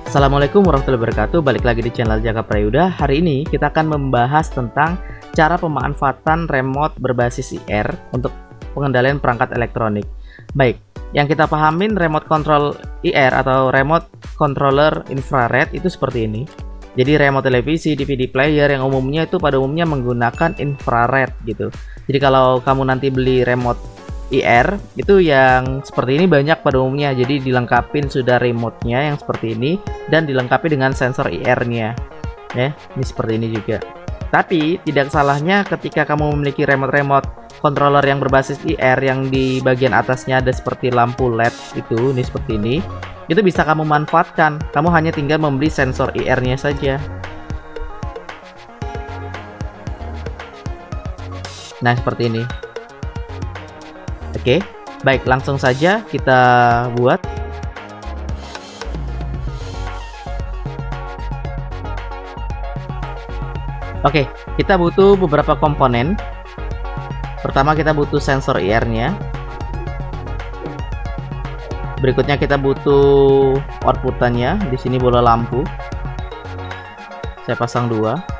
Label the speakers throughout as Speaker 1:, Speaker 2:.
Speaker 1: Assalamualaikum warahmatullahi wabarakatuh. Balik lagi di channel Jaka Prayuda. Hari ini kita akan membahas tentang cara pemanfaatan remote berbasis IR untuk pengendalian perangkat elektronik. Baik, yang kita pahamin remote control IR atau remote controller infrared itu seperti ini. Jadi remote televisi, DVD player yang umumnya itu pada umumnya menggunakan infrared gitu. Jadi kalau kamu nanti beli remote IR itu yang seperti ini banyak pada umumnya. Jadi dilengkapi sudah remote-nya yang seperti ini dan dilengkapi dengan sensor IR-nya. Ya, ini seperti ini juga. Tapi tidak salahnya ketika kamu memiliki remote controller yang berbasis IR yang di bagian atasnya ada seperti lampu LED itu, ini seperti ini. Itu bisa kamu manfaatkan. Kamu hanya tinggal membeli sensor IR-nya saja. Nah, seperti ini. Oke, baik, langsung saja kita buat. Oke, kita butuh beberapa komponen. Pertama kita butuh sensor IR-nya. Berikutnya kita butuh outputannya. Di sini bola lampu. Saya pasang 2.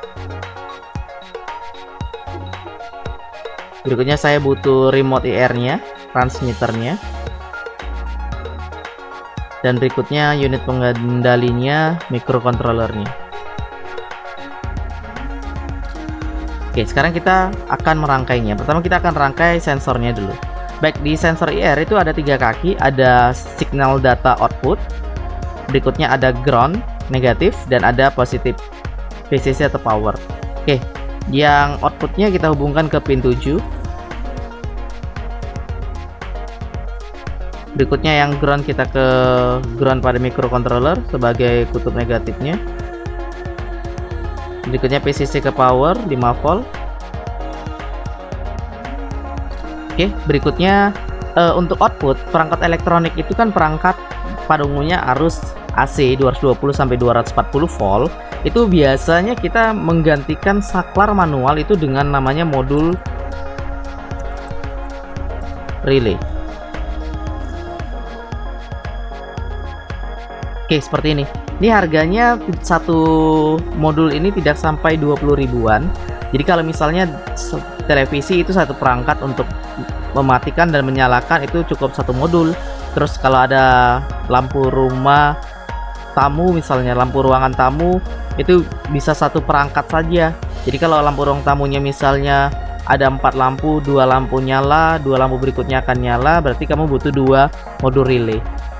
Speaker 1: Berikutnya saya butuh remote IR-nya, transmitternya. Dan berikutnya unit pengendalinya, microcontroller-nya. Oke, sekarang kita akan merangkainya. Pertama kita akan rangkai sensornya dulu. Baik, di sensor IR itu ada 3 kaki, ada signal data output, berikutnya ada ground, negatif, dan ada positif, VCC atau power. Oke, yang outputnya kita hubungkan ke pin 7. Berikutnya yang ground kita ke ground pada microcontroller sebagai kutub negatifnya. Berikutnya PCC ke power 5 volt. Oke, berikutnya untuk output perangkat elektronik itu kan perangkat pada umumnya arus AC 220 sampai 240 volt. Itu biasanya kita menggantikan saklar manual itu dengan namanya modul relay. Oke, seperti ini. Ini harganya satu modul ini tidak sampai 20 ribuan. Jadi kalau misalnya televisi itu satu perangkat untuk mematikan dan menyalakan itu cukup satu modul. Terus kalau ada lampu rumah tamu, misalnya lampu ruangan tamu, itu bisa satu perangkat saja. Jadi kalau lampu ruang tamunya misalnya ada 4 lampu, 2 lampu nyala, 2 lampu berikutnya akan nyala, berarti kamu butuh 2 modul relay.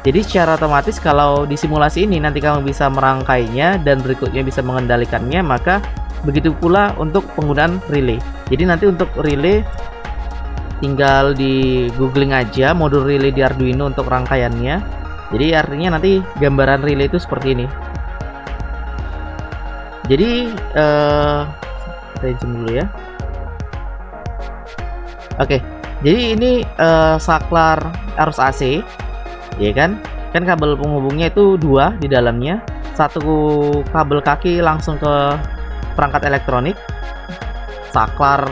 Speaker 1: Jadi secara otomatis kalau di simulasi ini nanti kamu bisa merangkainya dan berikutnya bisa mengendalikannya, maka begitu pula untuk penggunaan relay. Jadi nanti untuk relay tinggal di googling aja modul relay di Arduino untuk rangkaiannya. Jadi artinya nanti gambaran relay itu seperti ini. Jadi saya zoom dulu ya. Oke, jadi ini saklar arus AC, ya kan? Kan kabel penghubungnya itu 2 di dalamnya. Satu kabel kaki langsung ke perangkat elektronik. Saklar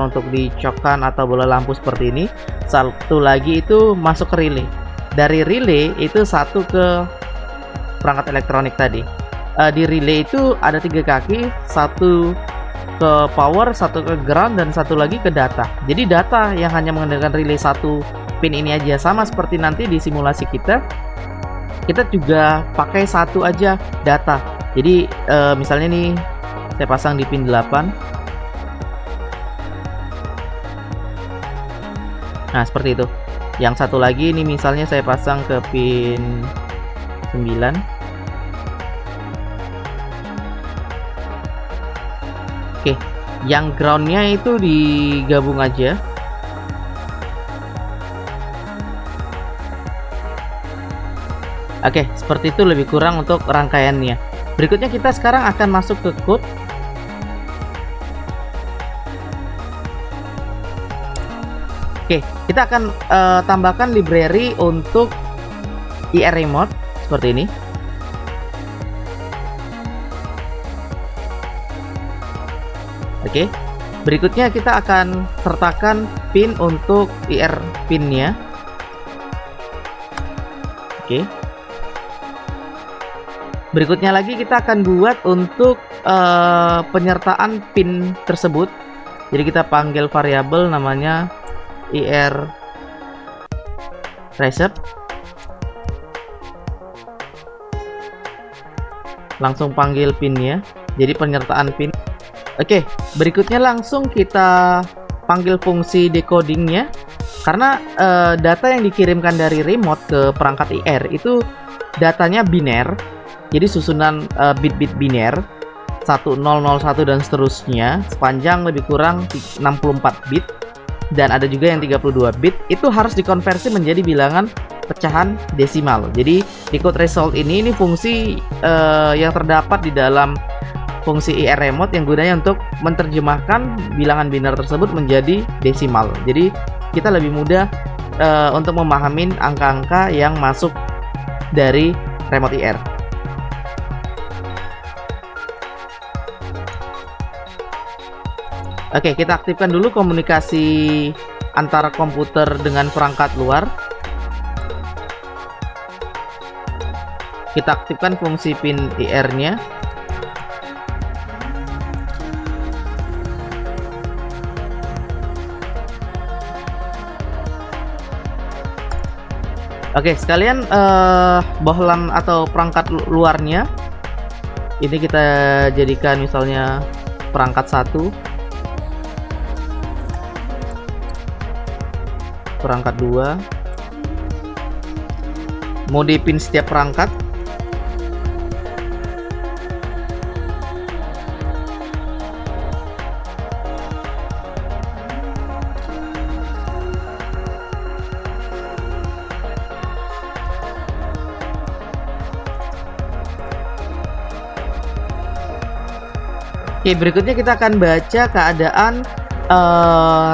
Speaker 1: untuk dicokkan atau bola lampu seperti ini. Satu lagi itu masuk ke relay. Dari relay itu satu ke perangkat elektronik tadi. Di relay itu ada 3 kaki, satu ke power, satu ke ground, dan satu lagi ke data. Jadi data yang hanya menggunakan relay satu pin ini aja, sama seperti nanti di simulasi kita juga pakai satu aja data. Jadi misalnya nih saya pasang di pin 8. Nah, seperti itu. Yang satu lagi ini misalnya saya pasang ke pin 9. Oke, yang groundnya itu digabung aja. Oke, seperti itu lebih kurang untuk rangkaiannya. Berikutnya kita sekarang akan masuk ke code. Oke, kita akan tambahkan library untuk IR remote seperti ini. Oke, berikutnya kita akan sertakan pin untuk IR pinnya. Oke. Berikutnya lagi kita akan buat untuk penyertaan pin tersebut. Jadi kita panggil variabel namanya ir recept. Langsung panggil pinnya. Jadi penyertaan pin. Oke, berikutnya langsung kita panggil fungsi decodingnya. Karena data yang dikirimkan dari remote ke perangkat IR itu datanya biner. Jadi susunan bit-bit biner 1001 dan seterusnya, sepanjang lebih kurang 64 bit, dan ada juga yang 32 bit. Itu harus dikonversi menjadi bilangan pecahan desimal. Jadi decode result ini fungsi yang terdapat di dalam fungsi IR remote yang gunanya untuk menerjemahkan bilangan biner tersebut menjadi desimal. Jadi kita lebih mudah untuk memahami angka-angka yang masuk dari remote IR. Oke, kita aktifkan dulu komunikasi antara komputer dengan perangkat luar. Kita aktifkan fungsi pin IR-nya. Oke, sekalian bohlam atau perangkat luarnya ini kita jadikan misalnya perangkat 1, perangkat 2, mode pin setiap perangkat. Oke, berikutnya kita akan baca keadaan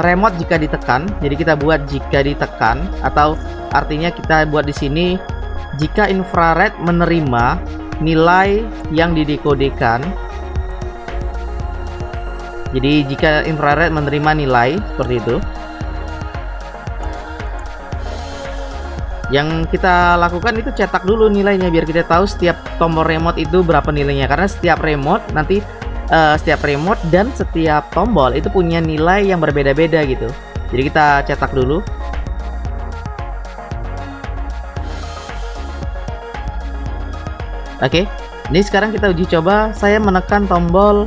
Speaker 1: remote jika ditekan. Jadi kita buat jika ditekan, atau artinya kita buat di sini jika infrared menerima nilai yang didekodekan. Jadi jika infrared menerima nilai seperti itu, yang kita lakukan itu cetak dulu nilainya biar kita tahu setiap tombol remote itu berapa nilainya, karena setiap remote nanti setiap remote dan setiap tombol itu punya nilai yang berbeda-beda gitu. Jadi kita cetak dulu. Oke, ini sekarang kita uji coba. Saya menekan tombol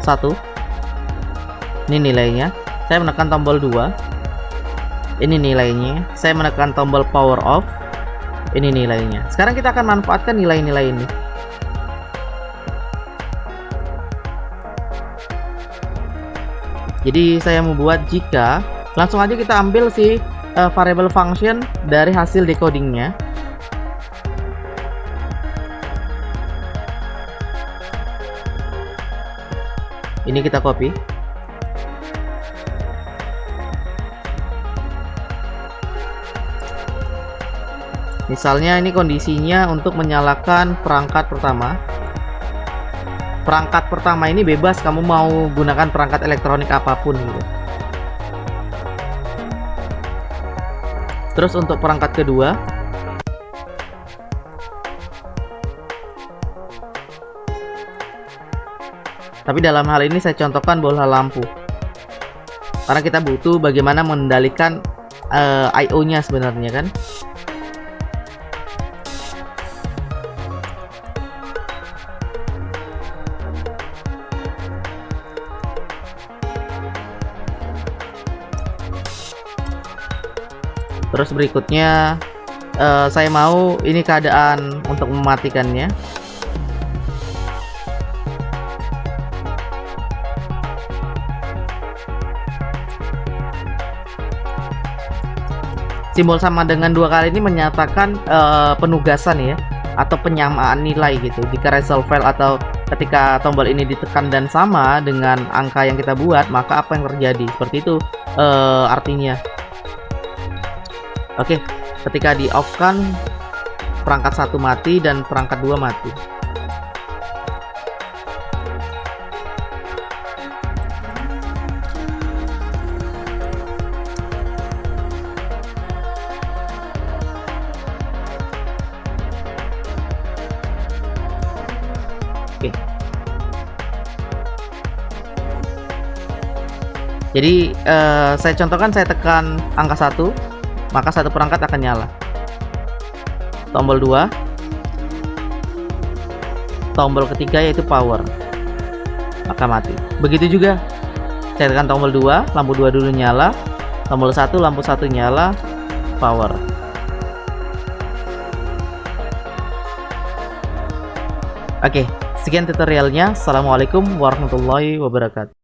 Speaker 1: 1, ini nilainya. Saya menekan tombol 2, ini nilainya. Saya menekan tombol power off, ini nilainya. Sekarang kita akan manfaatkan nilai-nilai ini. Jadi saya membuat jika, langsung aja kita ambil si variable function dari hasil decodingnya. Ini kita copy. Misalnya ini kondisinya untuk menyalakan perangkat pertama. Perangkat pertama ini bebas, kamu mau gunakan perangkat elektronik apapun gitu. Terus untuk perangkat kedua, tapi dalam hal ini saya contohkan bola lampu, karena kita butuh bagaimana mengendalikan I/O-nya sebenarnya kan. Terus berikutnya saya mau ini keadaan untuk mematikannya. Simbol sama dengan 2 kali ini menyatakan penugasan ya, atau penyamaan nilai gitu. Jika result file atau ketika tombol ini ditekan dan sama dengan angka yang kita buat, maka apa yang terjadi? Seperti itu artinya. Oke, ketika di off kan perangkat 1 mati dan perangkat 2 mati. Oke. Jadi saya contohkan, saya tekan angka 1, maka satu perangkat akan nyala. Tombol 2, tombol ketiga yaitu power, maka mati. Begitu juga saya tekan tombol 2, lampu 2 dulu nyala, tombol 1, lampu 1 nyala, power. Oke, sekian tutorialnya. Assalamualaikum warahmatullahi wabarakatuh.